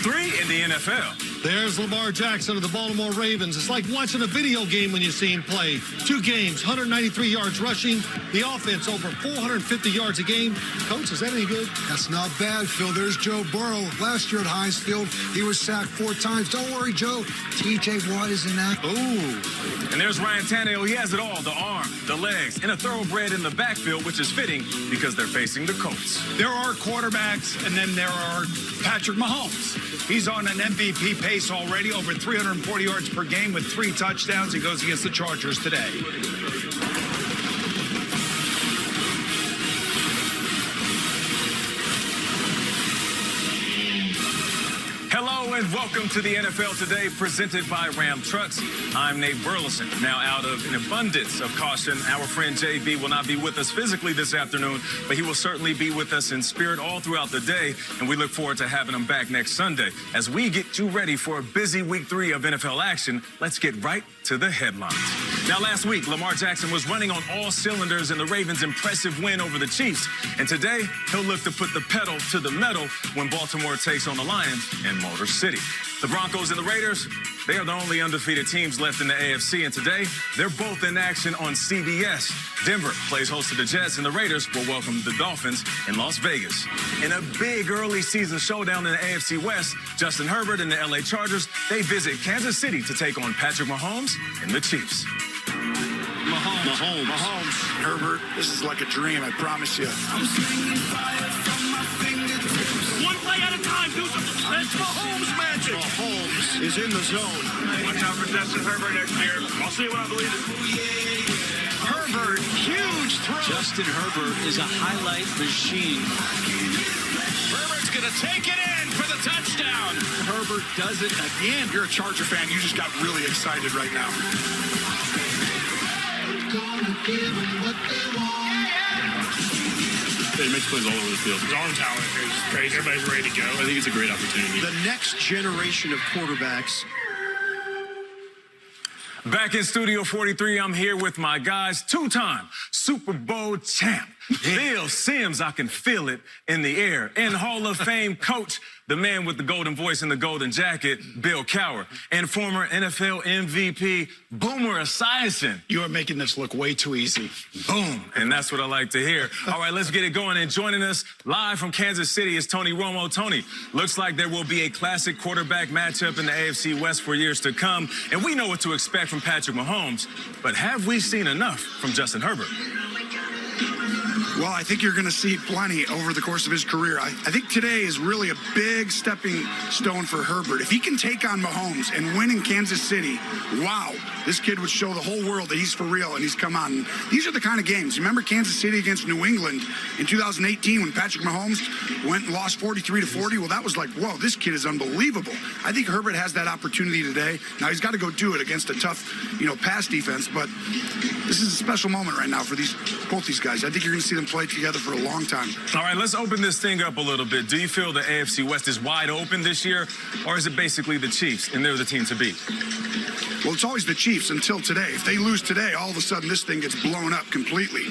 3 in the NFL. There's Lamar Jackson of the Baltimore Ravens. It's like watching a video game when you see him play. 2 games, 193 yards rushing. The offense over 450 yards a game. Coach, is that any good? That's not bad, Phil. There's Joe Burrow. Last year at Heinz Field, he was sacked 4 times. Don't worry, Joe. T.J. Watt is in that. Ooh. And there's Ryan Tannehill. He has it all. The arm, the legs, and a thoroughbred in the backfield, which is fitting because they're facing the Colts. There are quarterbacks, and then there are Patrick Mahomes. He's on an MVP pace already, over 340 yards per game with 3 touchdowns. He goes against the Chargers today. Hello and welcome to the NFL Today, presented by Ram Trucks. I'm Nate Burleson. Now, out of an abundance of caution, our friend JB will not be with us physically this afternoon, but he will certainly be with us in spirit all throughout the day, and we look forward to having him back next Sunday. As we get you ready for a busy week 3 of NFL action, let's get right to the headlines. Now, last week, Lamar Jackson was running on all cylinders in the Ravens' impressive win over the Chiefs, and today he'll look to put the pedal to the metal when Baltimore takes on the Lions in Motor City. The Broncos and the Raiders, they are the only undefeated teams left in the AFC, and today they're both in action on CBS. Denver plays host to the Jets, and the Raiders will welcome the Dolphins in Las Vegas. In a big early season showdown in the AFC West, Justin Herbert and the LA Chargers, they visit Kansas City to take on Patrick Mahomes and the Chiefs. Mahomes. Herbert, this is like a dream, I promise you. I'm swinging fire from my fingertips. One play at a time, do something. That's Mahomes magic. Mahomes is in the zone. Watch out for Justin Herbert next year. I'll see when I believe it. Herbert, huge throw. Justin Herbert is a highlight machine. Herbert's going to take it in for the touchdown. Herbert does it again. You're a Charger fan. You just got really excited right now. He makes plays all over the field. His arm talent is crazy. Everybody's ready to go. I think it's a great opportunity. The next generation of quarterbacks. Back in Studio 43, I'm here with my guys, 2-time Super Bowl champ, Bill Sims. I can feel it in the air. And Hall of Fame coach, the man with the golden voice and the golden jacket, Bill Cowher. And former NFL MVP, Boomer Esiason. You are making this look way too easy. Boom. And that's what I like to hear. All right, let's get it going. And joining us live from Kansas City is Tony Romo. Tony, looks like there will be a classic quarterback matchup in the AFC West for years to come. And we know what to expect from Patrick Mahomes. But have we seen enough from Justin Herbert? Well, I think you're going to see plenty over the course of his career. I think today is really a big stepping stone for Herbert. If he can take on Mahomes and win in Kansas City, wow, this kid would show the whole world that he's for real and he's come on. And these are the kind of games. Remember Kansas City against New England in 2018 when Patrick Mahomes went and lost 43-40? Well, that was like, whoa, this kid is unbelievable. I think Herbert has that opportunity today. Now, he's got to go do it against a tough, pass defense, but this is a special moment right now for both these guys. I think you're going to see them play together for a long time. All right, let's open this thing up a little bit. Do you feel the AFC West is wide open this year, or is it basically the Chiefs, and they're the team to beat? Well, it's always the Chiefs until today. If they lose today, all of a sudden this thing gets blown up completely.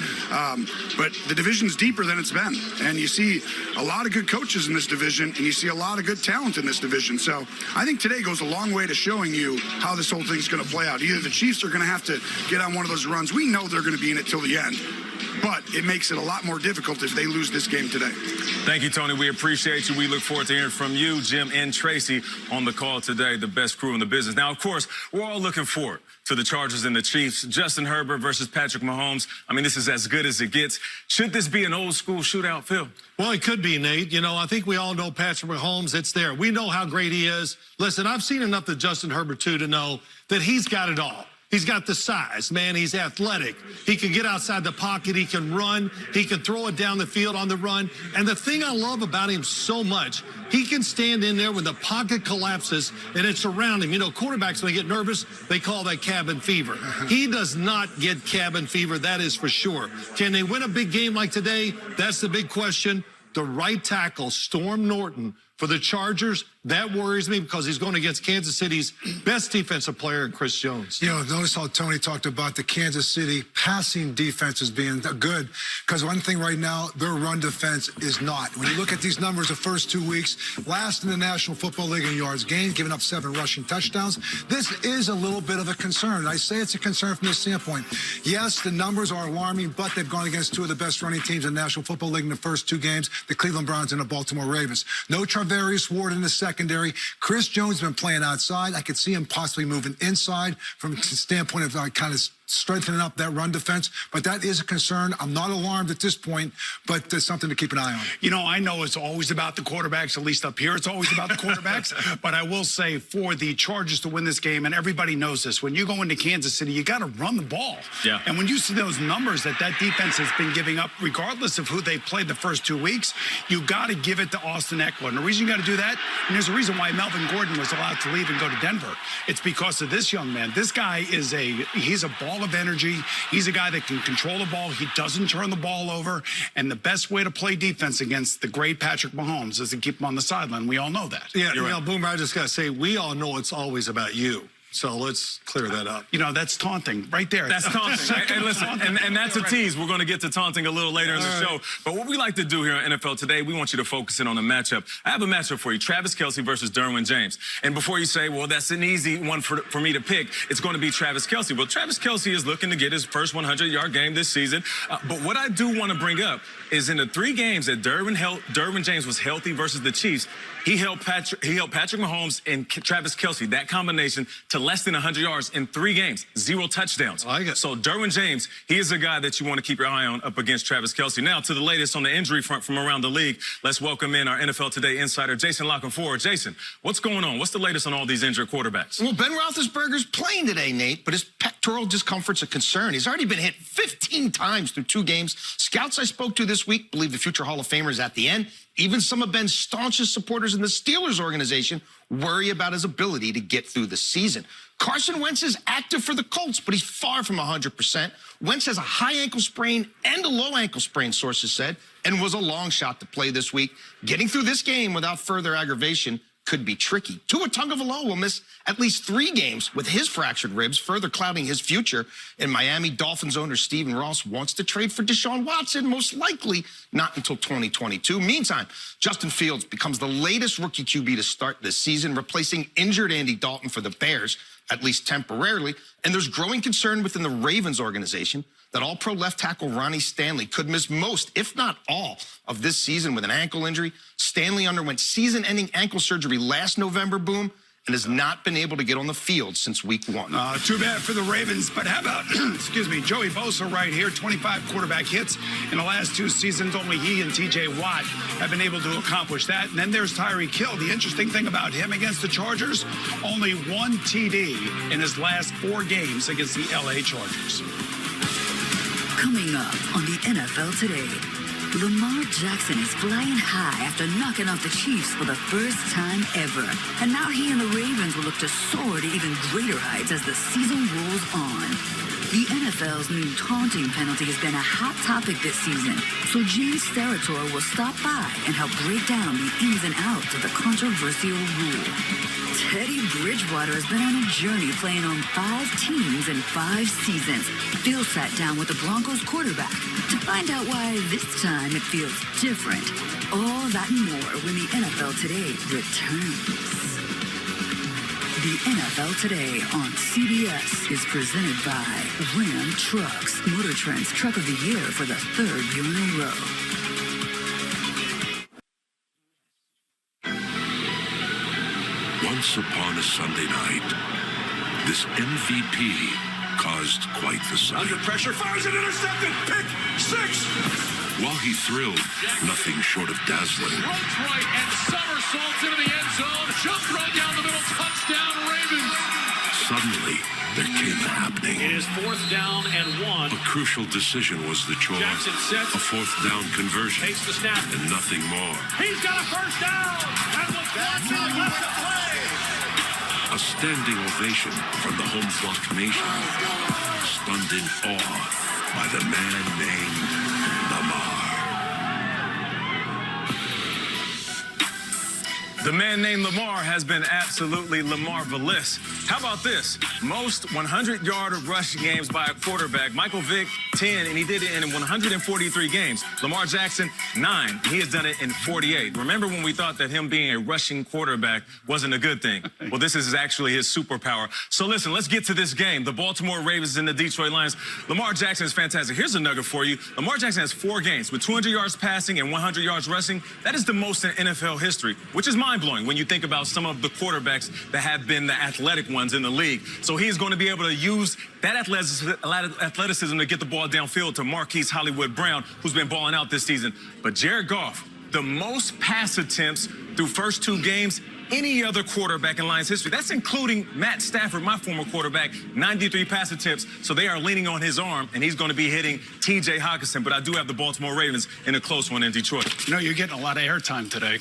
But the division's deeper than it's been. And you see a lot of good coaches in this division, and you see a lot of good talent in this division. So I think today goes a long way to showing you how this whole thing's going to play out. Either the Chiefs are going to have to get on one of those runs. We know they're going to be in it till the end. But it makes it a lot more difficult if they lose this game today. Thank you, Tony. We appreciate you. We look forward to hearing from you, Jim, and Tracy on the call today, the best crew in the business. Now, of course, we're all looking forward to the Chargers and the Chiefs. Justin Herbert versus Patrick Mahomes. I mean, this is as good as it gets. Should this be an old-school shootout, Phil? Well, it could be, Nate. I think we all know Patrick Mahomes. It's there. We know how great he is. Listen, I've seen enough of Justin Herbert, too, to know that he's got it all. He's got the size, man. He's athletic. He can get outside the pocket. He can run. He can throw it down the field on the run. And the thing I love about him so much, he can stand in there when the pocket collapses and it's around him. Quarterbacks, when they get nervous, they call that cabin fever. He does not get cabin fever, that is for sure. Can they win a big game like today? That's the big question. The right tackle, Storm Norton, For the Chargers, that worries me because he's going against Kansas City's best defensive player, Chris Jones. You know, notice how Tony talked about the Kansas City passing defense as being good, because one thing right now, their run defense is not. When you look at these numbers the first 2 weeks, last in the National Football League in yards gained, giving up 7 rushing touchdowns. This is a little bit of a concern. I say it's a concern from this standpoint. Yes, the numbers are alarming, but they've gone against 2 of the best running teams in the National Football League in the first 2 games, the Cleveland Browns and the Baltimore Ravens. No Tarvarius Ward in the secondary. Chris Jones has been playing outside. I could see him possibly moving inside from a standpoint of kind of strengthening up that run defense, but that is a concern. I'm not alarmed at this point, but there's something to keep an eye on. You know, I know it's always about the quarterbacks, at least up here, it's always about the quarterbacks, but I will say for the Chargers to win this game, and everybody knows this, when you go into Kansas City, you got to run the ball. Yeah. And when you see those numbers that defense has been giving up, regardless of who they played the first 2 weeks, you got to give it to Austin Eckler. And the reason you got to do that, and there's a reason why Melvin Gordon was allowed to leave and go to Denver. It's because of this young man. This guy he's a ball of energy. He's a guy that can control the ball. He doesn't turn the ball over. And the best way to play defense against the great Patrick Mahomes is to keep him on the sideline. We all know that. Yeah, You're right. Boomer, I just got to say, we all know it's always about you. So let's clear that up. You know, that's taunting right there. That's taunting. And listen, and that's a tease. We're going to get to taunting a little later in the show. But what we like to do here on NFL Today, we want you to focus in on a matchup. I have a matchup for you, Travis Kelce versus Derwin James. And before you say, well, that's an easy one for me to pick, it's going to be Travis Kelce. Well, Travis Kelce is looking to get his first 100-yard game this season. But what I do want to bring up is in the 3 games that Derwin James was healthy versus the Chiefs, he held Patrick Mahomes and Travis Kelce, that combination, to less than 100 yards in 3 games, 0 touchdowns. I like it. So Derwin James, he is a guy that you want to keep your eye on up against Travis Kelce. Now to the latest on the injury front from around the league. Let's welcome in our NFL Today insider, Jason Lockenford. Jason, what's going on? What's the latest on all these injured quarterbacks? Well, Ben Roethlisberger's playing today, Nate, but his pectoral discomfort's a concern. He's already been hit 15 times through 2 games. Scouts I spoke to this week believe the future Hall of Famer is at the end. Even some of Ben's staunchest supporters in the Steelers organization worry about his ability to get through the season. Carson Wentz is active for the Colts, but he's far from 100%. Wentz has a high ankle sprain and a low ankle sprain, sources said, and was a long shot to play this week. Getting through this game without further aggravation could be tricky. Tua Tagovailoa will miss at least 3 games with his fractured ribs, further clouding his future. And Miami Dolphins owner Stephen Ross wants to trade for Deshaun Watson, most likely not until 2022. Meantime, Justin Fields becomes the latest rookie QB to start this season, replacing injured Andy Dalton for the Bears, at least temporarily. And there's growing concern within the Ravens organization that all-pro left tackle Ronnie Stanley could miss most, if not all, of this season with an ankle injury. Stanley underwent season-ending ankle surgery last November, Boom, and has not been able to get on the field since week 1. Too bad for the Ravens, but how about, excuse me, Joey Bosa right here, 25 quarterback hits in the last 2 seasons. Only he and T.J. Watt have been able to accomplish that. And then there's Tyreek Hill. The interesting thing about him against the Chargers, only 1 TD in his last 4 games against the L.A. Chargers. Coming up on the NFL Today, Lamar Jackson is flying high after knocking off the Chiefs for the first time ever. And now he and the Ravens will look to soar to even greater heights as the season rolls on. The NFL's new taunting penalty has been a hot topic this season, so James Steratore will stop by and help break down the ins and outs of the controversial rule. Teddy Bridgewater has been on a journey playing on 5 teams in 5 seasons. Phil sat down with the Broncos quarterback to find out why this time it feels different. All that and more when the NFL Today returns. The NFL Today on CBS is presented by Ram Trucks, Motor Trend's Truck of the Year for the 3rd year in a row. Once upon a Sunday night, this MVP caused quite the sight. Under pressure, fires it, intercepted, pick 6. While he thrilled, nothing short of dazzling. Runs right and somersaults into the end zone. Jump throw down the middle, touchdown Ravens. Suddenly, there came a happening. It is 4th down and 1. A crucial decision was the chore. Jackson sets. A 4th down conversion. Takes the snap. And nothing more. He's got a first down. And with Watson left to play. A standing ovation from the home flock nation. Stunned in awe by the man named Lamar. The man named Lamar has been absolutely Lamar-valous. How about this? Most 100-yard rushing games by a quarterback. Michael Vick, 10, and he did it in 143 games. Lamar Jackson, 9. He has done it in 48. Remember when we thought that him being a rushing quarterback wasn't a good thing? Well, this is actually his superpower. So listen, let's get to this game. The Baltimore Ravens and the Detroit Lions. Lamar Jackson is fantastic. Here's a nugget for you. Lamar Jackson has 4 games with 200 yards passing and 100 yards rushing. That is the most in NFL history, which is mind-blowing when you think about some of the quarterbacks that have been the athletic ones in the league. So he's going to be able to use that athleticism to get the ball downfield to Marquise Hollywood Brown, who's been balling out this season. But Jared Goff, the most pass attempts through first 2 games any other quarterback in Lions history. That's including Matt Stafford, my former quarterback, 93 pass attempts. So they are leaning on his arm, and he's going to be hitting T.J. Hockenson. But I do have the Baltimore Ravens in a close one in Detroit. You know, you're getting a lot of airtime today.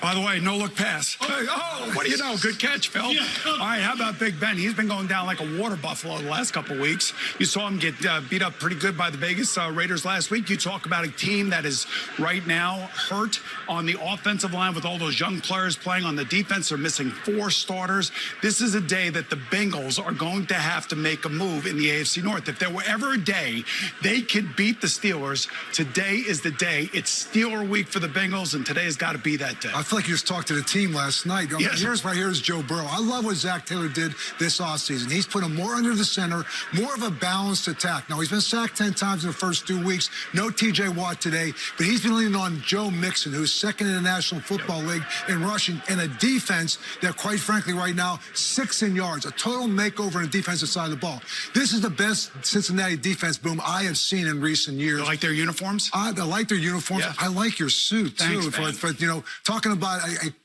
By the way, no-look pass. Oh, what do you know? Good catch, Phil. Yeah. All right, how about Big Ben? He's been going down like a water buffalo the last couple of weeks. You saw him get beat up pretty good by the Vegas Raiders last week. You talk about a team that is right now hurt on the offensive line with all those young players playing on the defense. They're missing 4 starters. This is a day that the Bengals are going to have to make a move in the AFC North. If there were ever a day they could beat the Steelers, today is the day. It's Steeler week for the Bengals, and today has got to be that day. I feel like you just talked to the team last night. Yes. Here's Joe Burrow. I love what Zach Taylor did this offseason. He's put him more under the center, more of a balanced attack. Now, he's been sacked 10 times in the first 2 weeks. No T.J. Watt today, but he's been leaning on Joe Mixon, who's second in the National Football League in rushing, and a defense that, quite frankly, right now, 6 in yards, a total makeover on the defensive side of the ball. This is the best Cincinnati defense, Boom, I have seen in recent years. You like their uniforms? I like their uniforms. Yeah. I like your suit, Thanks, too. man. But, you know, talking about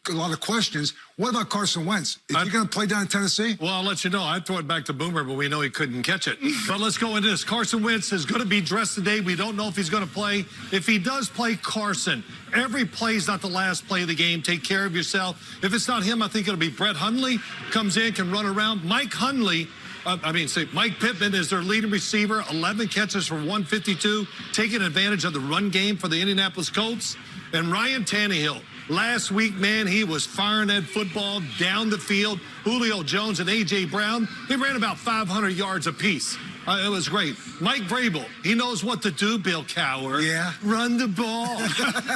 a lot of questions, what about Carson Wentz? Is he going to play down in Tennessee? Well, I'll let you know. I'd throw it back to Boomer, but we know he couldn't catch it. But let's go into this. Carson Wentz is going to be dressed today. We don't know if he's going to play. If he does play, Carson, every play is not the last play of the game. Take care of yourself. If it's not him, I think it'll be Brett Hundley. Comes in, can run around. Mike Pittman is their leading receiver. 11 catches for 152, taking advantage of the run game for the Indianapolis Colts. And Ryan Tannehill. Last week, man, he was firing that football down the field. Julio Jones and A.J. Brown, they ran about 500 yards apiece. It was great. Mike Vrabel, he knows what to do, Bill Cowher. Yeah. Run the ball.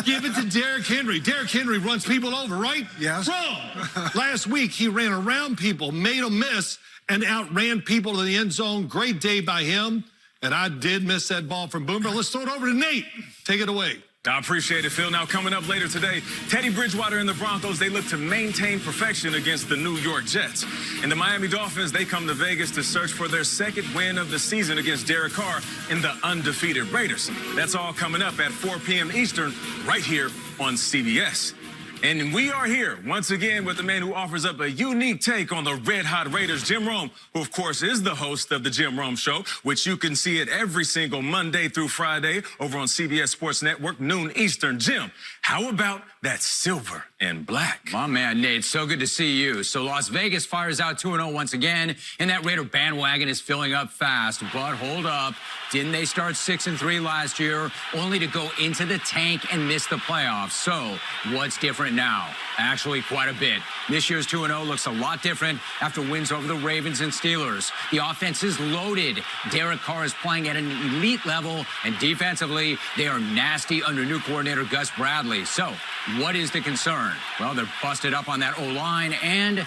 Give it to Derrick Henry. Derrick Henry runs people over, right? Yes. Wrong. Last week, he ran around people, made them miss, and outran people to the end zone. Great day by him. And I did miss that ball from Boomer. Let's throw it over to Nate. Take it away. I appreciate it, Phil. Now, coming up later today, Teddy Bridgewater and the Broncos, they look to maintain perfection against the New York Jets. And the Miami Dolphins, they come to Vegas to search for their 2nd win of the season against Derek Carr and the undefeated Raiders. That's all coming up at 4 p.m. Eastern, right here on CBS. And we are here once again with the man who offers up a unique take on the Red Hot Raiders, Jim Rome, who, of course, is the host of the Jim Rome Show, which you can see it every single Monday through Friday over on CBS Sports Network, noon Eastern. Jim, how about that silver and black? My man, Nate, so good to see you. So Las Vegas fires out 2-0 once again, and that Raider bandwagon is filling up fast. But hold up, didn't they start 6-3 last year, only to go into the tank and miss the playoffs? So what's different now? Actually, quite a bit. This year's 2-0 looks a lot different after wins over the Ravens and Steelers. The offense is loaded. Derek Carr is playing at an elite level, and defensively, they are nasty under new coordinator Gus Bradley. So what is the concern? Well, they're busted up on that O-line, and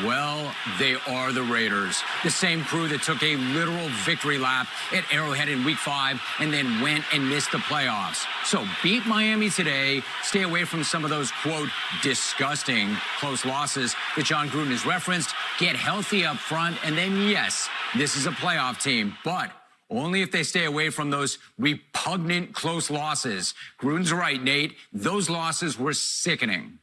well, they are the Raiders. The same crew that took a literal victory lap at Arrowhead in Week 5 and then went and missed the playoffs. So beat Miami today, stay away from some of those, quote, disgusting close losses that John Gruden has referenced, get healthy up front, and then, yes, this is a playoff team, but only if they stay away from those repugnant close losses. Gruden's right, Nate. Those losses were sickening.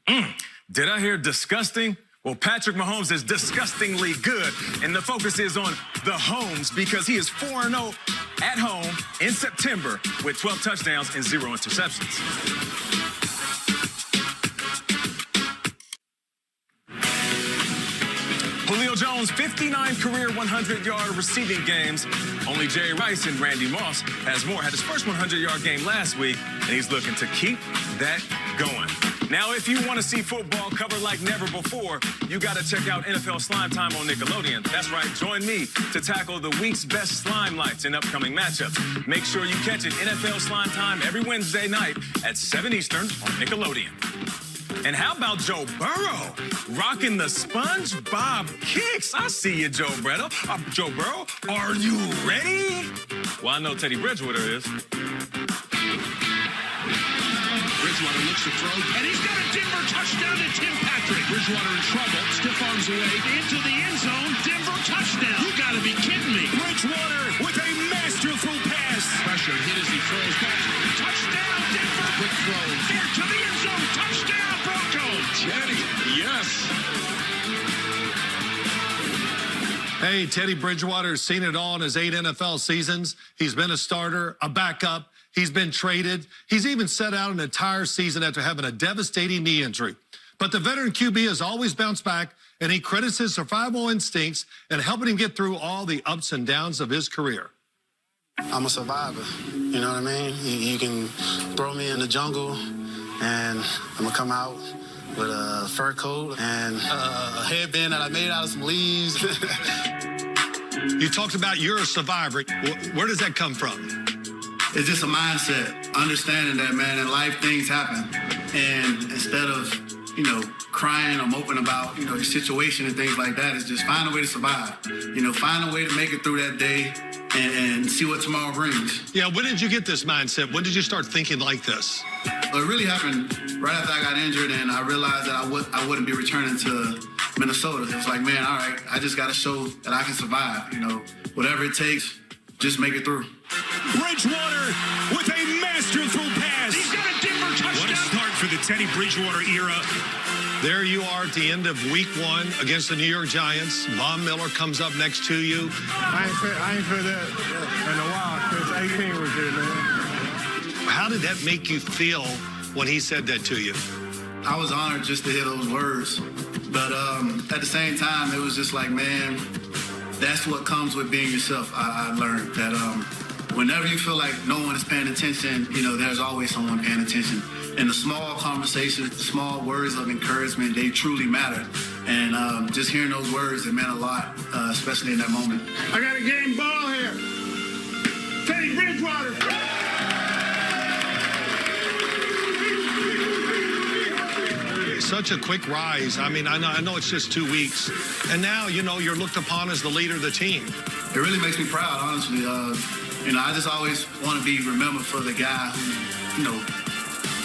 Did I hear disgusting? Well, Patrick Mahomes is disgustingly good, and the focus is on the Homes because he is 4-0 at home in September with 12 touchdowns and 0 interceptions. Julio Jones, 59 career 100-yard receiving games. Only Jerry Rice and Randy Moss has more. Had his first 100-yard game last week, and he's looking to keep that going. Now, if you want to see football covered like never before, you got to check out NFL Slime Time on Nickelodeon. That's right, join me to tackle the week's best slime lights in upcoming matchups. Make sure you catch it NFL Slime Time every Wednesday night at 7 Eastern on Nickelodeon. And how about Joe Burrow rocking the SpongeBob kicks? I see you, Joe Burrow. Joe Burrow, are you ready? Well, I know Teddy Bridgewater is. Bridgewater looks to throw, And he's got a Denver touchdown to Tim Patrick. Bridgewater in trouble, stiff arms away. Into the end zone, Denver touchdown. You got to be kidding me. Bridgewater with a masterful pass. Pressure hit as he throws back. Touchdown, Denver. Quick throw. There to the end zone. Touchdown, Broncos. Teddy, yes. Hey, Teddy Bridgewater has seen it all in his 8 NFL seasons. He's been a starter, a backup. He's been traded. He's even set out an entire season after having a devastating knee injury. But the veteran QB has always bounced back, and he credits his survival instincts in helping him get through all the ups and downs of his career. I'm a survivor, you know what I mean? You can throw me in the jungle, and I'm going to come out with a fur coat and a headband that I made out of some leaves. You talked about you're a survivor. Where does that come from? It's just a mindset, understanding that, man, in life things happen. And instead of, crying or moping about, your situation and things like that, it's just find a way to survive. Find a way to make it through that day and see what tomorrow brings. Yeah, when did you get this mindset? When did you start thinking like this? Well, it really happened right after I got injured, and I realized that I wouldn't be returning to Minnesota. It was like, man, all right, I just got to show that I can survive. Whatever it takes, just make it through. Bridgewater with a masterful pass. He's got a Denver touchdown. What a start for the Teddy Bridgewater era. There you are at the end of week 1 against the New York Giants. Von Miller comes up next to you. I ain't feel that in a while since 18 was here, man. How did that make you feel when he said that to you? I was honored just to hear those words. But at the same time, it was just like, man, that's what comes with being yourself. I learned that whenever you feel like no one is paying attention, there's always someone paying attention. And the small conversations, the small words of encouragement, they truly matter. And just hearing those words, it meant a lot, especially in that moment. I got a game ball here. Teddy Bridgewater. Such a quick rise. I mean, I know it's just 2 weeks. And now, you're looked upon as the leader of the team. It really makes me proud, honestly. I just always want to be remembered for the guy who,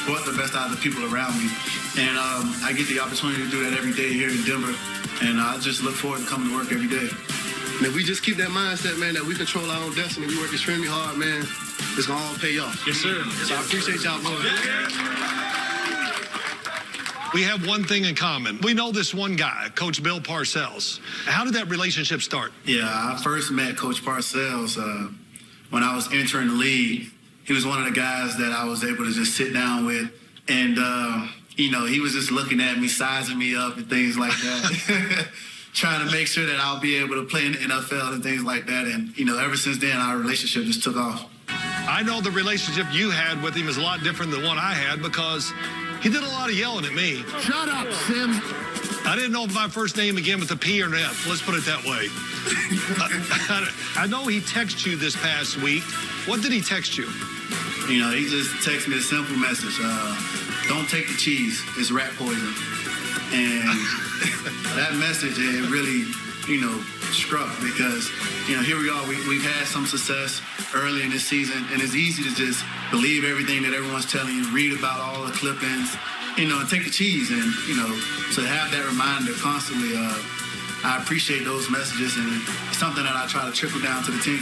brought the best out of the people around me. And I get the opportunity to do that every day here in Denver. And I just look forward to coming to work every day. And if we just keep that mindset, man, that we control our own destiny, we work extremely hard, man, it's going to all pay off. Yes, sir. So I appreciate y'all, boys. We have one thing in common. We know this one guy, Coach Bill Parcells. How did that relationship start? Yeah, I first met Coach Parcells when I was entering the league. He was one of the guys that I was able to just sit down with. And, he was just looking at me, sizing me up and things like that. Trying to make sure that I'll be able to play in the NFL and things like that. And, ever since then, our relationship just took off. I know the relationship you had with him is a lot different than the one I had because he did a lot of yelling at me. Shut up, Sim. I didn't know if my first name began with a P or an F. Let's put it that way. I know he texted you this past week. What did he text you? He just texted me a simple message. Don't take the cheese. It's rat poison. And that message, it really, struck because, here we are. We've had some success early in this season, and it's easy to just believe everything that everyone's telling you, read about all the clippings, and take the cheese. And, to have that reminder constantly, I appreciate those messages, and it's something that I try to trickle down to the team.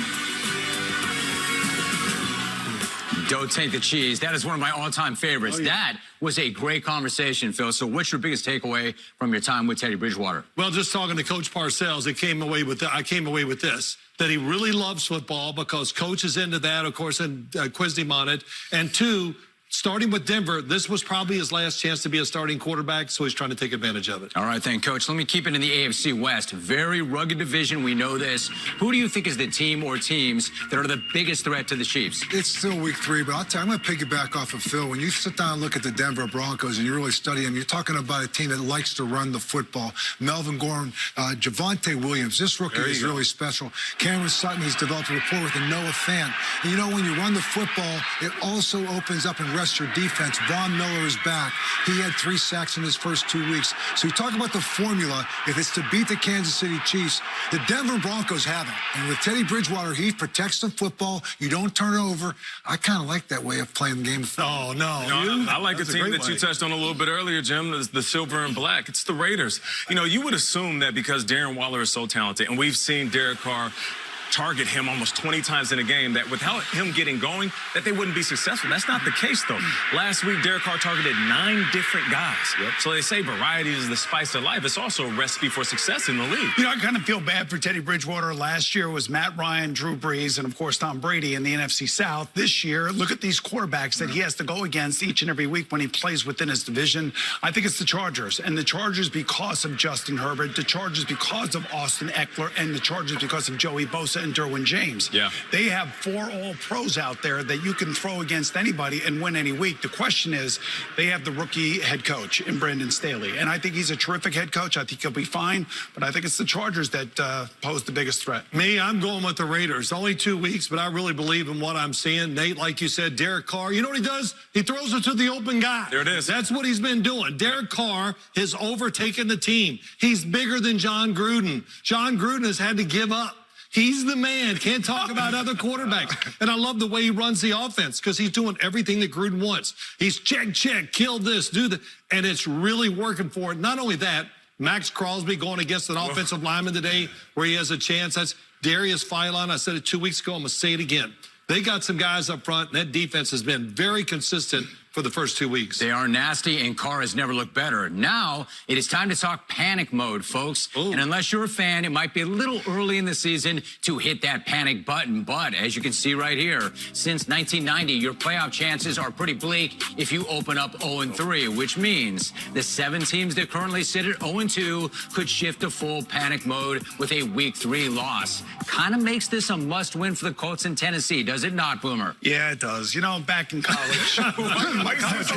Don't take the cheese. That is one of my all-time favorites. Oh, yeah. That was a great conversation, Phil. So what's your biggest takeaway from your time with Teddy Bridgewater? Well, just talking to Coach Parcells, I came away with this, that he really loves football because Coach is into that, of course, and quizzed him on it. And 2, starting with Denver, this was probably his last chance to be a starting quarterback, so he's trying to take advantage of it. All right, then, Coach. Let me keep it in the AFC West. Very rugged division. We know this. Who do you think is the team or teams that are the biggest threat to the Chiefs? It's still week 3, but I'll tell you, I'm going to piggyback off of Phil. When you sit down and look at the Denver Broncos and you really study them, you're talking about a team that likes to run the football. Melvin Gordon, Javonte Williams, this rookie is really special. Cameron Sutton, he's developed a rapport with Noah Fant. And you know, when you run the football, it also opens up and rests your defense. Von Miller is back. He had 3 sacks in his first 2 weeks. So you talk about the formula. If it's to beat the Kansas City Chiefs, the Denver Broncos have it. And with Teddy Bridgewater, he protects the football. You don't turn it over. I kind of like that way of playing the game. Oh, no. I like the team that you touched on a little bit earlier, Jim, the silver and black. It's the Raiders. You know, you would assume that because Darren Waller is so talented, and we've seen Derek Carr target him almost 20 times in a game, that without him getting going, that they wouldn't be successful. That's not the case, though. Last week, Derek Carr targeted 9 different guys. So they say variety is the spice of life. It's also a recipe for success in the league. You know, I kind of feel bad for Teddy Bridgewater. Last year was Matt Ryan, Drew Brees, and, of course, Tom Brady in the NFC South. This year, look at these quarterbacks that he has to go against each and every week when he plays within his division. I think it's the Chargers. And the Chargers because of Justin Herbert, the Chargers because of Austin Eckler, and the Chargers because of Joey Bosa and Derwin James. They have 4 all-pros out there that you can throw against anybody and win any week. The question is, they have the rookie head coach in Brandon Staley. And I think he's a terrific head coach. I think he'll be fine. But I think it's the Chargers that pose the biggest threat. Me, I'm going with the Raiders. Only 2 weeks, but I really believe in what I'm seeing. Nate, like you said, Derek Carr, you know what he does? He throws it to the open guy. There it is. That's what he's been doing. Derek Carr has overtaken the team. He's bigger than John Gruden. John Gruden has had to give up. He's the man. Can't talk about other quarterbacks. And I love the way he runs the offense because he's doing everything that Gruden wants. He's check, kill this, do that. And it's really working for it. Not only that, Max Crosby going against an offensive lineman today where he has a chance. That's Darius Philon. I said it 2 weeks ago. I'm going to say it again. They got some guys up front, and that defense has been very consistent for the first 2 weeks. They are nasty, and Carr has never looked better. Now, it is time to talk panic mode, folks. And unless you're a fan, it might be a little early in the season to hit that panic button. But as you can see right here, since 1990, your playoff chances are pretty bleak if you open up 0-3, which means the 7 teams that currently sit at 0-2 could shift to full panic mode with a week 3 loss. Kind of makes this a must-win for the Colts in Tennessee, does it not, Boomer? Yeah, it does. You know, back in college, my college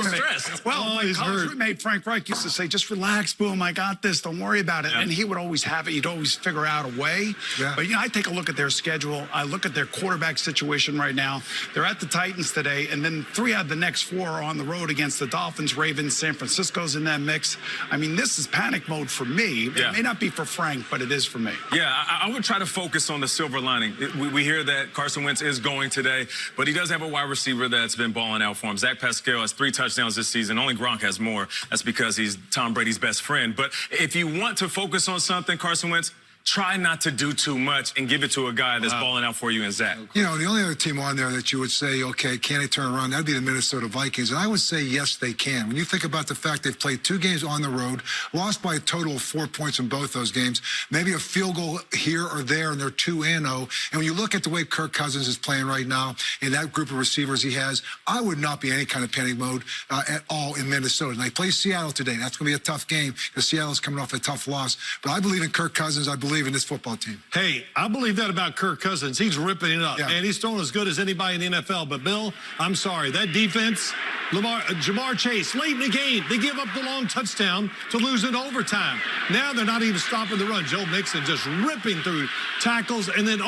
roommate Frank Reich used to say, just relax, Boom, I got this, don't worry about it. And he would always have it. He'd always figure out a way. But, you know, I take a look at their schedule. I look at their quarterback situation right now. They're at the Titans today, and then 3 out of the next 4 are on the road against the Dolphins, Ravens, San Francisco's in that mix. I mean, this is panic mode for me. It may not be for Frank, but it is for me. Yeah, I would try to focus on the silver lining. We hear that Carson Wentz is going today, but he does have a wide receiver that's been balling out for him. Zach Pascal has 3 touchdowns this season. Only Gronk has more. That's because he's Tom Brady's best friend. But if you want to focus on something, Carson Wentz, try not to do too much and give it to a guy that's balling out for you in Zach. You know, the only other team on there that you would say, okay, can they turn around? That'd be the Minnesota Vikings. And I would say, yes, they can. When you think about the fact they've played 2 games on the road, lost by a total of 4 points in both those games, maybe a field goal here or there, and they're 2-0. And when you look at the way Kirk Cousins is playing right now and that group of receivers he has, I would not be in any kind of panic mode at all in Minnesota. And they play Seattle today. That's going to be a tough game because Seattle's coming off a tough loss. But I believe in Kirk Cousins. I believe in this football team. Hey, I believe that about Kirk Cousins. He's ripping it up, and he's throwing as good as anybody in the NFL. But, Bill, I'm sorry. That defense, Jamar Chase, late in the game, they give up the long touchdown to lose in overtime. Now they're not even stopping the run. Joe Mixon just ripping through tackles, and then,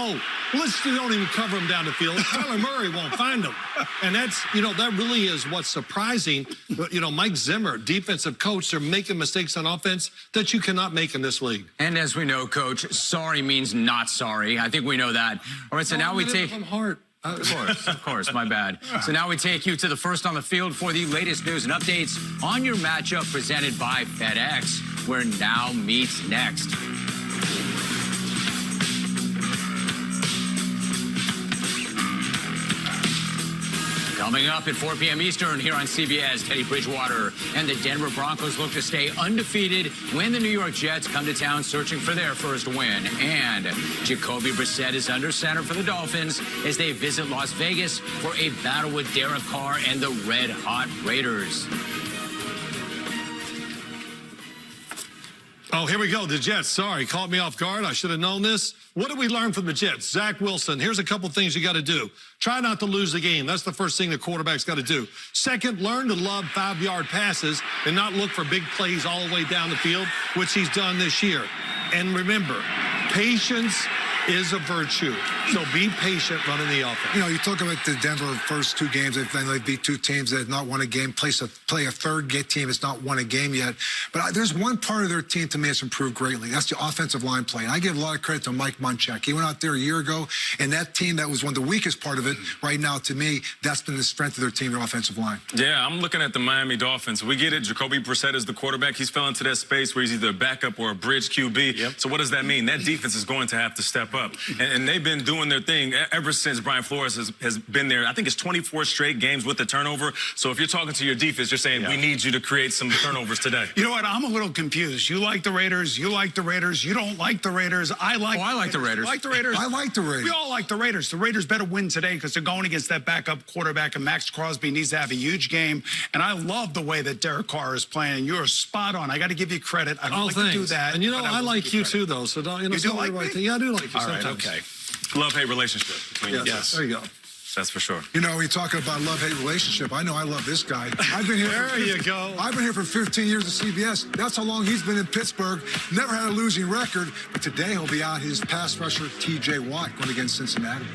let's don't even cover him down the field. Kyler Murray won't find him. And that's, that really is what's surprising. But, Mike Zimmer, defensive coach, they're making mistakes on offense that you cannot make in this league. And as we know, Coach, sorry means not sorry. I think we know that. All right, so now we take... Of course, my bad. So now we take you to the first on the field for the latest news and updates on your matchup presented by FedEx, where now meets next. Coming up at 4 p.m. Eastern here on CBS, Teddy Bridgewater and the Denver Broncos look to stay undefeated when the New York Jets come to town searching for their first win. And Jacoby Brissett is under center for the Dolphins as they visit Las Vegas for a battle with Derek Carr and the red-hot Raiders. Oh, here we go. The Jets. Sorry, caught me off guard. I should have known this. What did we learn from the Jets? Zach Wilson, here's a couple things you got to do. Try not to lose the game. That's the first thing the quarterback's got to do. Second, learn to love 5-yard passes and not look for big plays all the way down the field, which he's done this year. And remember, patience is a virtue. So be patient running the offense. You know, you talk about the Denver first 2 games. They beat 2 teams that have not won a game. Play a third team that's not won a game yet. But there's one part of their team to me that's improved greatly. That's the offensive line play. And I give a lot of credit to Mike Munchak. He went out there a year ago, and that team that was one of the weakest part of it right now, to me, that's been the strength of their team, their offensive line. Yeah, I'm looking at the Miami Dolphins. We get it. Jacoby Brissett is the quarterback. He's fell into that space where he's either a backup or a bridge QB. Yep. So what does that mean? That defense is going to have to step up. And they've been doing their thing ever since Brian Flores has been there. I think it's 24 straight games with the turnover. So if you're talking to your defense, you're saying, we need you to create some turnovers today. You know what? I'm a little confused. You like the Raiders. You like the Raiders. You don't like the Raiders. I like the Raiders. You like the Raiders. I like the Raiders. We all like the Raiders. The Raiders better win today because they're going against that backup quarterback, and Max Crosby needs to have a huge game. And I love the way that Derek Carr is playing. You're spot on. I got to give you credit. I don't like to do that. And you know, I like you too, though. So don't, you do like me? Yeah, I do like you all sometimes. right, okay. Love-hate relationship between you. Yes, there you go. That's for sure. You know, we talk about love-hate relationship. I know I love this guy. I've been here. There you go. I've been here for 15 years at CBS. That's how long he's been in Pittsburgh. Never had a losing record. But today he'll be out his pass rusher, T.J. Watt, going against Cincinnati.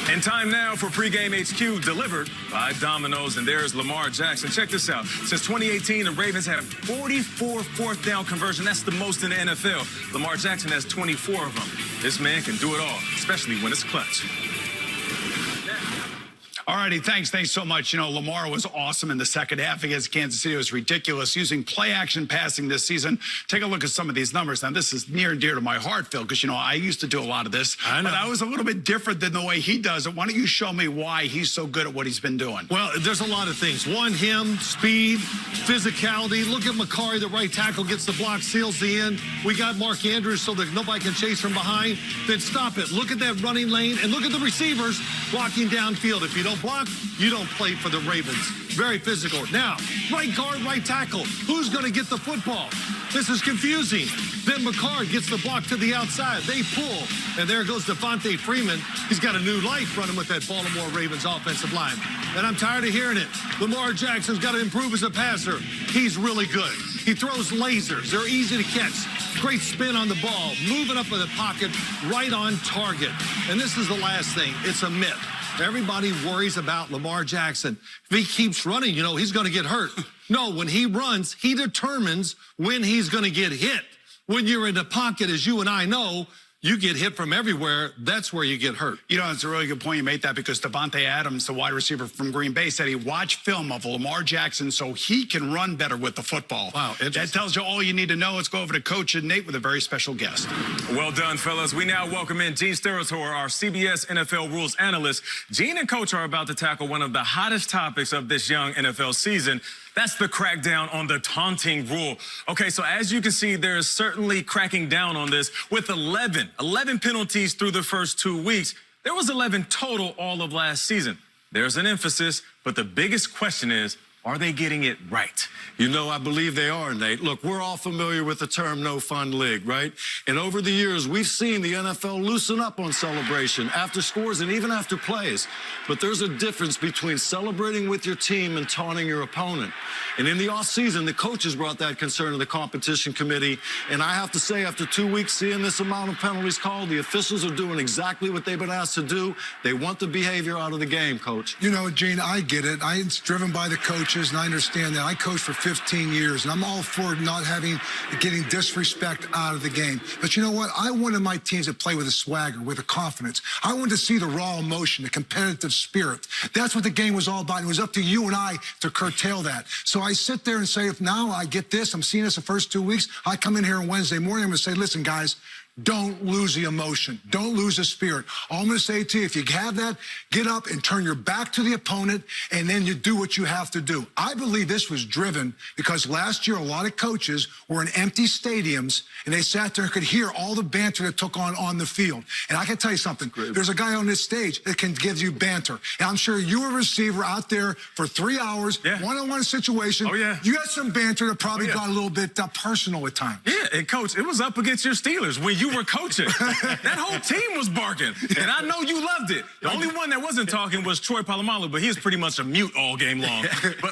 And time now for Pregame HQ, delivered by Domino's. And there's Lamar Jackson. Check this out. Since 2018, the Ravens had 44 fourth-down conversion. That's the most in the NFL. Lamar Jackson has 24 of them. This man can do it all, especially when it's clutch. All righty, thanks so much. You know, Lamar was awesome in the second half against Kansas City. It was ridiculous using play-action passing this season. Take a look at some of these numbers. Now, this is near and dear to my heart, Phil, because, you know, I used to do a lot of this. I know. But I was a little bit different than the way he does it. Why don't you show me why he's so good at what he's been doing? Well, there's a lot of things. One, him, speed, physicality. Look at McCarry, the right tackle, gets the block, seals the end. We got Mark Andrews so that nobody can chase from behind. Then stop it. Look at that running lane, and look at the receivers blocking downfield. If you don't block, you don't play for the Ravens. Very physical. Now, right guard, right tackle. Who's going to get the football? This is confusing. Then McCarr gets the block to the outside. They pull. And there goes Devontae Freeman. He's got a new life running with that Baltimore Ravens offensive line. And I'm tired of hearing it. Lamar Jackson's got to improve as a passer. He's really good. He throws lasers. They're easy to catch. Great spin on the ball. Moving up in the pocket, right on target. And this is the last thing. It's a myth. Everybody worries about Lamar Jackson. If he keeps running, you know, he's going to get hurt. No, when he runs, he determines when he's going to get hit. When you're in the pocket, as you and I know, you get hit from everywhere. That's where you get hurt. You know, it's a really good point you made that because Devontae Adams, the wide receiver from Green Bay, said he watched film of Lamar Jackson so he can run better with the football. Wow, that tells you all you need to know. Let's go over to Coach and Nate with a very special guest. Well done, fellas. We now welcome in Gene Steratore, our CBS NFL rules analyst. Gene and Coach are about to tackle one of the hottest topics of this young NFL season. That's the crackdown on the taunting rule. Okay, so as you can see, there is certainly cracking down on this with 11 penalties through the first 2 weeks. There was 11 total all of last season. There's an emphasis, but the biggest question is, are they getting it right? You know, I believe they are, Nate. Look, we're all familiar with the term no fun league, right? And over the years, we've seen the NFL loosen up on celebration after scores and even after plays. But there's a difference between celebrating with your team and taunting your opponent. And in the offseason, the coaches brought that concern to the competition committee. And I have to say, after 2 weeks seeing this amount of penalties called, the officials are doing exactly what they've been asked to do. They want the behavior out of the game, Coach. You know, Gene, I get it. It's driven by the coaches. coaches, and I understand that. I coached for 15 years, and I'm all for not getting disrespect out of the game. But you know what? I wanted my teams to play with a swagger, with a confidence. I wanted to see the raw emotion, the competitive spirit. That's what the game was all about. It was up to you and I to curtail that. So I sit there and say, if now I get this, I'm seeing this the first 2 weeks, I come in here on Wednesday morning, I'm going to say, listen, guys, don't lose the emotion. Don't lose the spirit. All I'm going to say to you, if you have that, get up and turn your back to the opponent, and then you do what you have to do. I believe this was driven because last year a lot of coaches were in empty stadiums, and they sat there and could hear all the banter that took on the field. And I can tell you something. There's a guy on this stage that can give you banter. And I'm sure you were a receiver out there for 3 hours, one-on-one situation. Oh, yeah. You got some banter that probably got a little bit personal at times. Yeah, and Coach, it was up against your Steelers when you were coaching. That whole team was barking, and I know you loved it. The only one that wasn't talking was Troy Polamalu, but he was pretty much a mute all game long.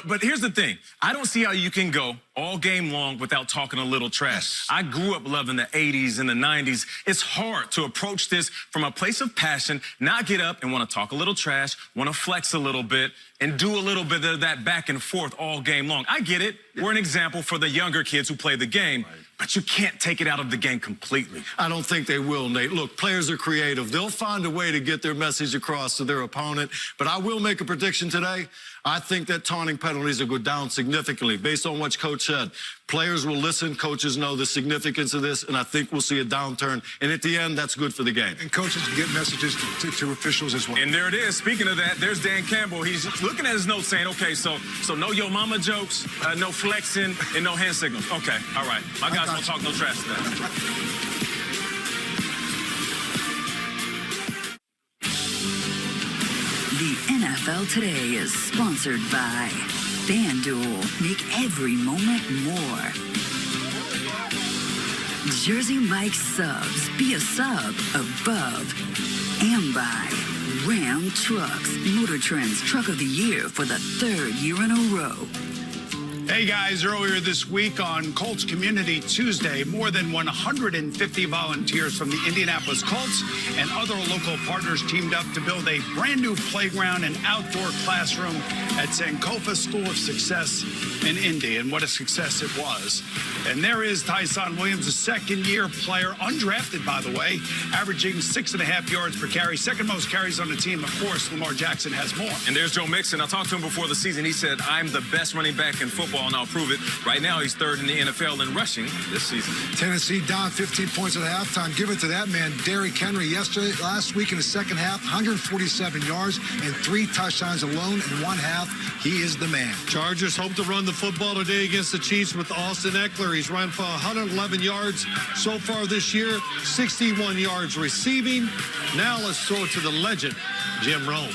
But here's the thing. I don't see how you can go all game long without talking a little trash. I grew up loving the 80s and the 90s. It's hard to approach this from a place of passion, not get up and want to talk a little trash, want to flex a little bit, and do a little bit of that back and forth all game long. I get it. We're an example for the younger kids who play the game, but you can't take it out of the game completely. I don't think they will, Nate. Look, players are creative. They'll find a way to get their message across to their opponent. But I will make a prediction today. I think that taunting penalties will go down significantly based on what Coach said. Players will listen. Coaches know the significance of this, and I think we'll see a downturn. And at the end, that's good for the game. And coaches can get messages to officials as well. And there it is. Speaking of that, there's Dan Campbell. He's looking at his notes saying, okay, so no yo mama jokes, no flexing, and no hand signals. Okay, all right. My guys won't talk no trash today. The NFL Today is sponsored by FanDuel. Make every moment more. Jersey Mike's Subs. Be a sub above. And by Ram Trucks. Motor Trend's Truck of the Year for the 3rd year in a row. Hey guys, earlier this week on Colts Community Tuesday, more than 150 volunteers from the Indianapolis Colts and other local partners teamed up to build a brand new playground and outdoor classroom at Sankofa School of Success in Indy. And what a success it was. And there is Tyson Williams, a second-year player, undrafted, by the way, averaging 6.5 yards per carry. Second most carries on the team. Of course, Lamar Jackson has more. And there's Joe Mixon. I talked to him before the season. He said, I'm the best running back in football, and I'll prove it. Right now, he's 3rd in the NFL in rushing this season. Tennessee down 15 points at halftime. Give it to that man, Derrick Henry. Last week in the second half, 147 yards and 3 touchdowns alone in one half. He is the man. Chargers hope to run the football today against the Chiefs with Austin Eckler. He's run for 111 yards so far this year, 61 yards receiving. Now let's throw it to the legend, Jim Rome.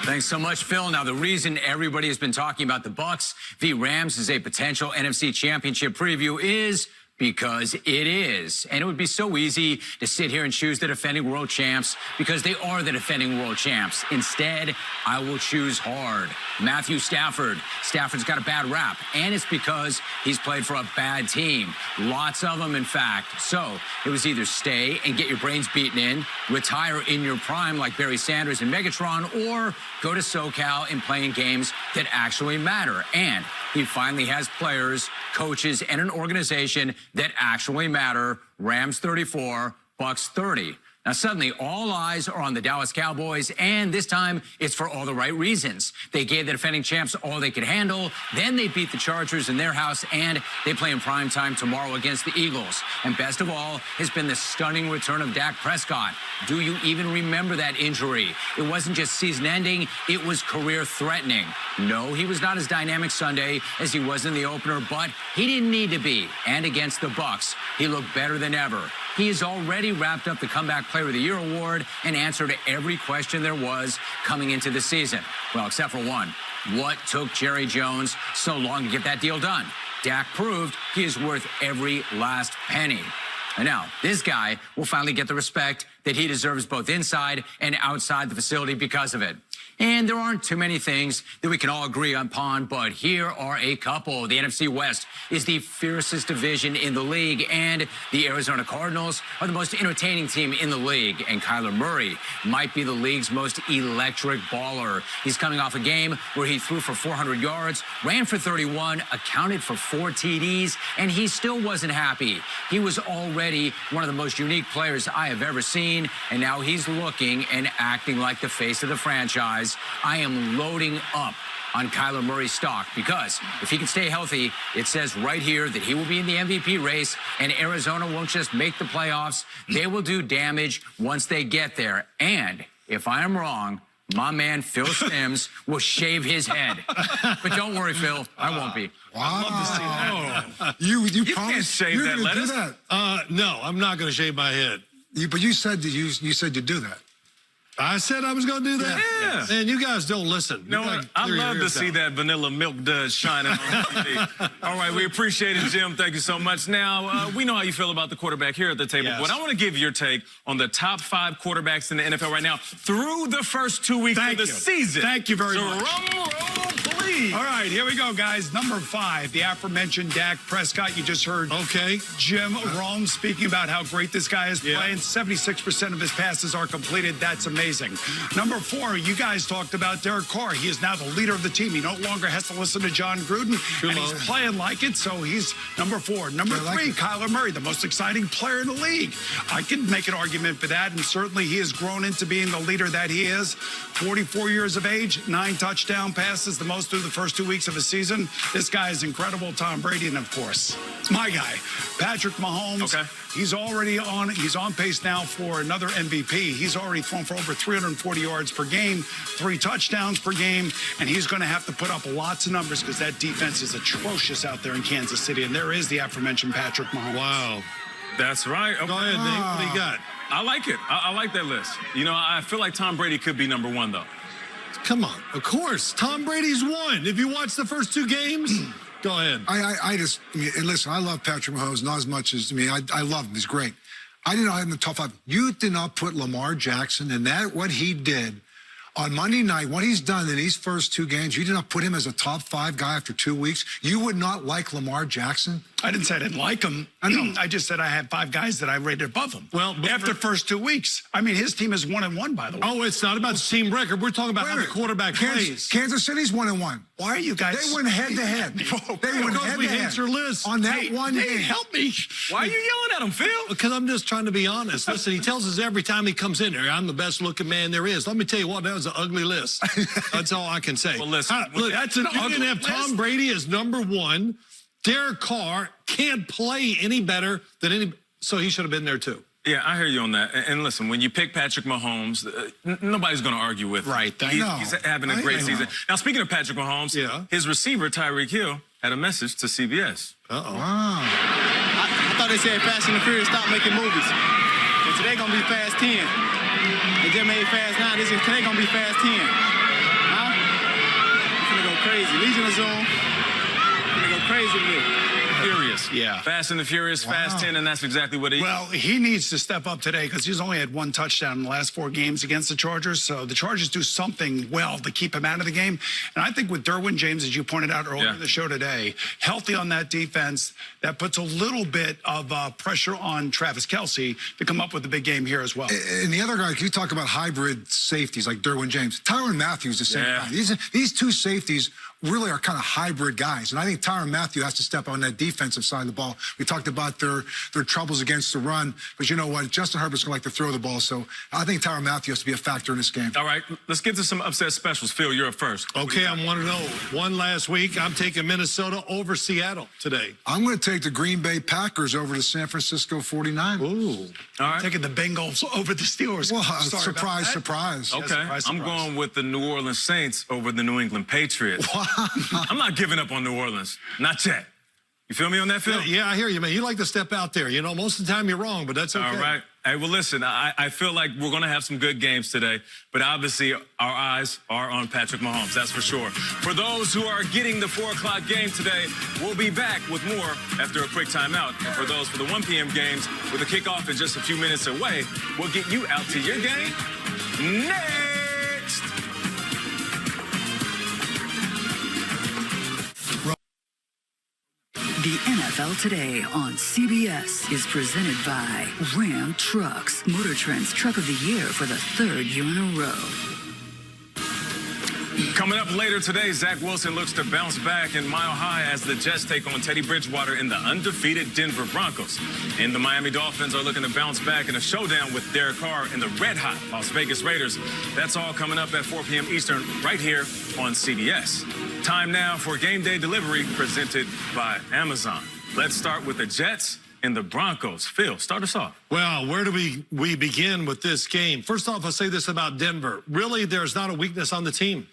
Thanks so much, Phil. Now, the reason everybody has been talking about the Bucs v. Rams as a potential NFC Championship preview is because it is. And it would be so easy to sit here and choose the defending world champs because they are the defending world champs. Instead, I will choose hard. Matthew Stafford. Stafford's got a bad rap, and it's because he's played for a bad team. Lots of them, in fact. So it was either stay and get your brains beaten in, retire in your prime like Barry Sanders and Megatron, or go to SoCal and play in games that actually matter. And he finally has players, coaches, and an organization that actually matter. Rams 34, Bucs 30. Now, suddenly, all eyes are on the Dallas Cowboys, and this time, it's for all the right reasons. They gave the defending champs all they could handle. Then they beat the Chargers in their house, and they play in prime time tomorrow against the Eagles. And best of all has been the stunning return of Dak Prescott. Do you even remember that injury? It wasn't just season-ending, it was career-threatening. No, he was not as dynamic Sunday as he was in the opener, but he didn't need to be. And against the Bucs, he looked better than ever. He has already wrapped up the Comeback Player of the Year award and answered every question there was coming into the season. Well, except for one. What took Jerry Jones so long to get that deal done? Dak proved he is worth every last penny. And now, this guy will finally get the respect that he deserves both inside and outside the facility because of it. And there aren't too many things that we can all agree upon, but here are a couple. The NFC West is the fiercest division in the league, and the Arizona Cardinals are the most entertaining team in the league. And Kyler Murray might be the league's most electric baller. He's coming off a game where he threw for 400 yards, ran for 31, accounted for 4 TDs, and he still wasn't happy. He was already one of the most unique players I have ever seen, and now he's looking and acting like the face of the franchise. I am loading up on Kyler Murray's stock because if he can stay healthy, it says right here that he will be in the MVP race, and Arizona won't just make the playoffs. They will do damage once they get there. And if I am wrong, my man Phil Simms will shave his head. But don't worry, Phil, I won't be. Wow. I'd love to see that. You can't shave that lettuce. No, I'm not going to shave my head. But you said that you said you'd do that. I said I was going to do that? Yeah. Man, you guys don't listen. No, I love to see that vanilla milk dud shining on TV. All right, we appreciate it, Jim. Thank you so much. Now, we know how you feel about the quarterback here at the table, but I want to give your take on the top 5 quarterbacks in the NFL right now through the first 2 weeks of the season. Thank you very much. Drum roll, please. All right, here we go, guys. Number 5, the aforementioned Dak Prescott. You just heard Jim Rome speaking about how great this guy is playing. 76% of his passes are completed. That's amazing. Number 4, you guys talked about Derek Carr. He is now the leader of the team. He no longer has to listen to John Gruden, and he's playing like it, so he's number 4. Number 3, Kyler Murray, the most exciting player in the league. I can make an argument for that, and certainly he has grown into being the leader that he is. 44 years of age, 9 touchdown passes, the most through the first 2 weeks of the season. This guy is incredible. Tom Brady, and of course, my guy, Patrick Mahomes. He's on pace now for another MVP. He's already thrown for over 340 yards per game, 3 touchdowns per game, and he's going to have to put up lots of numbers because that defense is atrocious out there in Kansas City. And there is the aforementioned Patrick Mahomes. Wow. That's right. Okay. Go ahead, Nate. What do you got? I like it. I like that list. You know, I feel like Tom Brady could be number 1, though. Come on. Of course. Tom Brady's won. If you watch the first 2 games, go ahead. I mean, and listen, I love Patrick Mahomes, not as much as, I love him. He's great. I did not have him in the top 5. You did not put Lamar Jackson, and that what he did on Monday night, what he's done in these first 2 games, you did not put him as a top 5 guy after 2 weeks. You would not like Lamar Jackson? I didn't say I didn't like him. I know. I just said I had 5 guys that I rated above him. Well, after the first 2 weeks. I mean, his team is 1-1, by the way. Oh, it's not about the team record. We're talking about how the quarterback plays. Kansas City's 1-1. Why are you guys? They went head-to-head. They went head-to-head your list. on that one game. Help me. Why are you yelling at him, Phil? Because I'm just trying to be honest. Listen, he tells us every time he comes in here, I'm the best-looking man there is. Let me tell you what, that was an ugly list. That's all I can say. Well, listen, look, that's an ugly can have list. Tom Brady as number 1. Derek Carr can't play any better than any, so he should have been there too. Yeah, I hear you on that. And listen, when you pick Patrick Mahomes, nobody's going to argue with him. Right. He's having a great season. Now, speaking of Patrick Mahomes, his receiver, Tyreek Hill, had a message to CBS. Wow. I thought they said Fast and the Furious stop making movies. And today going to be Fast 10. They just made Fast 9. Today going to be Fast 10. Huh? I'm going to go crazy. Legion of Zoom. I'm going to go crazy with it. Furious. Yeah. Fast and the Furious, Fast 10, and that's exactly what he... Well, he needs to step up today because he's only had 1 touchdown in the last 4 games against the Chargers. So the Chargers do something well to keep him out of the game. And I think with Derwin James, as you pointed out earlier in the show today, healthy on that defense, that puts a little bit of pressure on Travis Kelce to come up with a big game here as well. And the other guy, you talk about hybrid safeties like Derwin James. Tyrann Mathieu the same guy. These 2 safeties really are kind of hybrid guys. And I think Tyrann Mathieu has to step on that defensive side of the ball. We talked about their troubles against the run, but you know what? Justin Herbert's going to like to throw the ball. So I think Tyrann Mathieu has to be a factor in this game. All right, let's get to some upset specials. Phil, you're up first. Okay, I'm 1-0. One last week. I'm taking Minnesota over Seattle today. I'm going to take the Green Bay Packers over the San Francisco 49ers. Ooh. All right. Taking the Bengals over the Steelers. Well, surprise, surprise. Okay, surprise. I'm going with the New Orleans Saints over the New England Patriots. I'm not giving up on New Orleans. Not yet. You feel me on that, Phil? Yeah, I hear you, man. You like to step out there. You know, most of the time you're wrong, but that's okay. All right. Hey, well, listen, I feel like we're going to have some good games today, but obviously our eyes are on Patrick Mahomes, that's for sure. For those who are getting the 4 o'clock game today, we'll be back with more after a quick timeout. And for those for the 1 p.m. games, with the kickoff in just a few minutes away, we'll get you out to your game next. The NFL Today on CBS is presented by Ram Trucks, Motor Trend's Truck of the Year for the 3rd year in a row. Coming up later today, Zach Wilson looks to bounce back in Mile High as the Jets take on Teddy Bridgewater in the undefeated Denver Broncos. And the Miami Dolphins are looking to bounce back in a showdown with Derek Carr and the red-hot Las Vegas Raiders. That's all coming up at 4 p.m. Eastern right here on CBS. Time now for Game Day Delivery presented by Amazon. Let's start with the Jets and the Broncos. Phil, start us off. Well, where do we begin with this game? First off, I'll say this about Denver. Really, there's not a weakness on the team.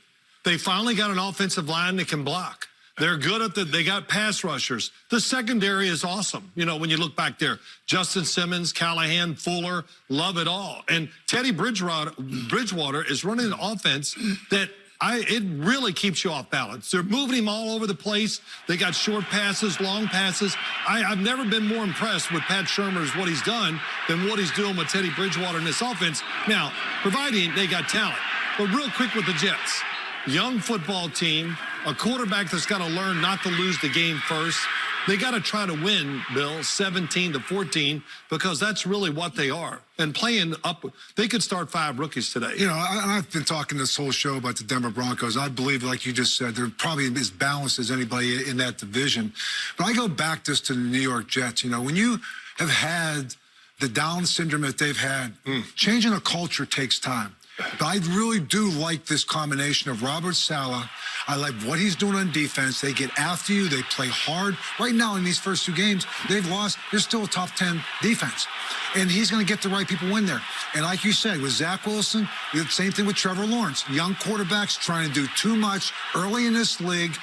They finally got an offensive line that can block. They're good at they got pass rushers. The secondary is awesome. You know, when you look back there, Justin Simmons, Callahan, Fuller, love it all. And Teddy Bridgewater is running an offense that it really keeps you off balance. They're moving him all over the place. They got short passes, long passes. I've never been more impressed with Pat Shurmur's what he's done than what he's doing with Teddy Bridgewater in this offense. Now, providing they got talent. But real quick with the Jets. Young football team, a quarterback that's got to learn not to lose the game first. They got to try to win, Bill, 17-14, because that's really what they are. And playing up, they could start 5 rookies today. You know, I've been talking this whole show about the Denver Broncos. I believe, like you just said, they're probably as balanced as anybody in that division. But I go back just to the New York Jets. You know, when you have had the Down syndrome that they've had, changing a culture takes time. But I really do like this combination of Robert Saleh. I like what he's doing on defense. They get after you. They play hard. Right now, in these first 2 games, they've lost. They're still a top 10 defense. And he's going to get the right people in there. And like you said, with Zach Wilson, the same thing with Trevor Lawrence. Young quarterbacks trying to do too much early in this league.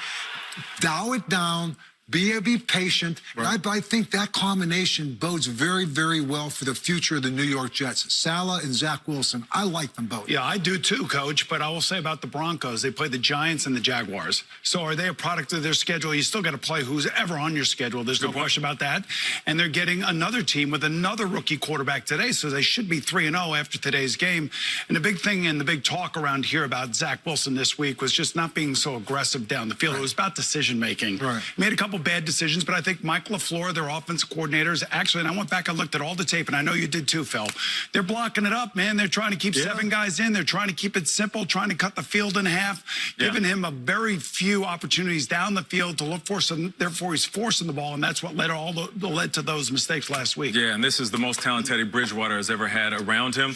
Dial it down. Be patient. Right. And I think that combination bodes very, very well for the future of the New York Jets. Saleh and Zach Wilson, I like them both. Yeah, I do too, Coach. But I will say about the Broncos, they play the Giants and the Jaguars. So are they a product of their schedule? You still got to play who's ever on your schedule. There's no question about that. And they're getting another team with another rookie quarterback today. So they should be 3-0 after today's game. And the big thing and the big talk around here about Zach Wilson this week was just not being so aggressive down the field. Right. It was about decision making. Right. Made a couple bad decisions, but I think Mike LaFleur, their offensive coordinators, actually, and I went back and looked at all the tape, and I know you did too, Phil. They're blocking it up, man. They're trying to keep 7 guys in. They're trying to keep it simple, trying to cut the field in half, giving him a very few opportunities down the field to look for some. Therefore, he's forcing the ball, and that's what led to those mistakes last week. Yeah, and this is the most talented Teddy Bridgewater has ever had around him,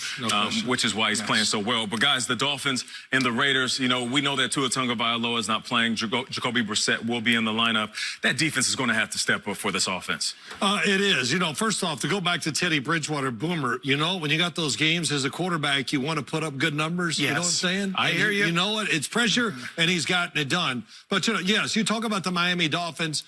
which is why he's playing so well. But guys, the Dolphins and the Raiders, you know, we know that Tua Tagovailoa is not playing. Jacoby Brissett will be in the lineup. That defense is going to have to step up for this offense. It is. You know, first off, to go back to Teddy Bridgewater, Boomer, you know, when you got those games as a quarterback, you want to put up good numbers. Yes. You know what I'm saying? I hear you. You know what? It's pressure, and he's gotten it done. But, you know, yes, you talk about the Miami Dolphins.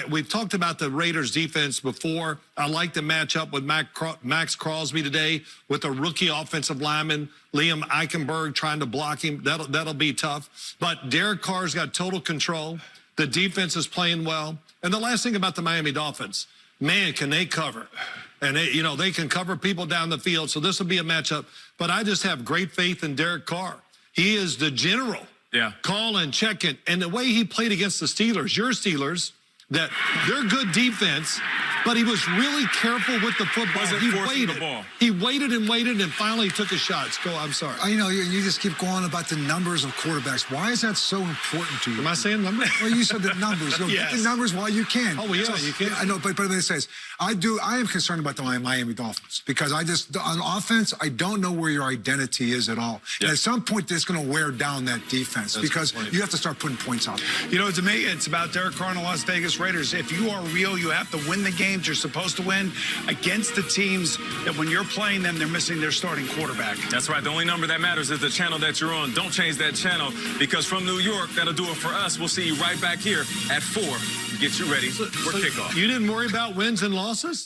We've talked about the Raiders defense before. I like the matchup with Max Crosby today with a rookie offensive lineman, Liam Eichenberg, trying to block him. That'll be tough. But Derek Carr's got total control. The defense is playing well. And the last thing about the Miami Dolphins, man, can they cover. And, they can cover people down the field. So this will be a matchup. But I just have great faith in Derek Carr. He is the general. Yeah. Calling, checking. And the way he played against the Steelers, your Steelers, that they're good defense, but he was really careful with the football. He waited. The ball. He waited and waited and finally took his shots. Go, I'm sorry. You know, you just keep going about the numbers of quarterbacks. Why is that so important to you? Am I saying numbers? Well, you said the numbers. Yes. Get the numbers while you can. Oh, well, yeah, you can. I know, but let me say this. I am concerned about the Miami Dolphins because on offense, I don't know where your identity is at all. Yep. And at some point, that's going to wear down that defense because you have to start putting points out. You know, to me, it's about Derek Carr and the Las Vegas Raiders. If you are real, you have to win the games you're supposed to win against the teams that when you're playing them, they're missing their starting quarterback. That's right. The only number that matters is the channel that you're on. Don't change that channel because from New York, that'll do it for us. We'll see you right back here at 4 to get you ready for kickoff. You didn't worry about wins and losses?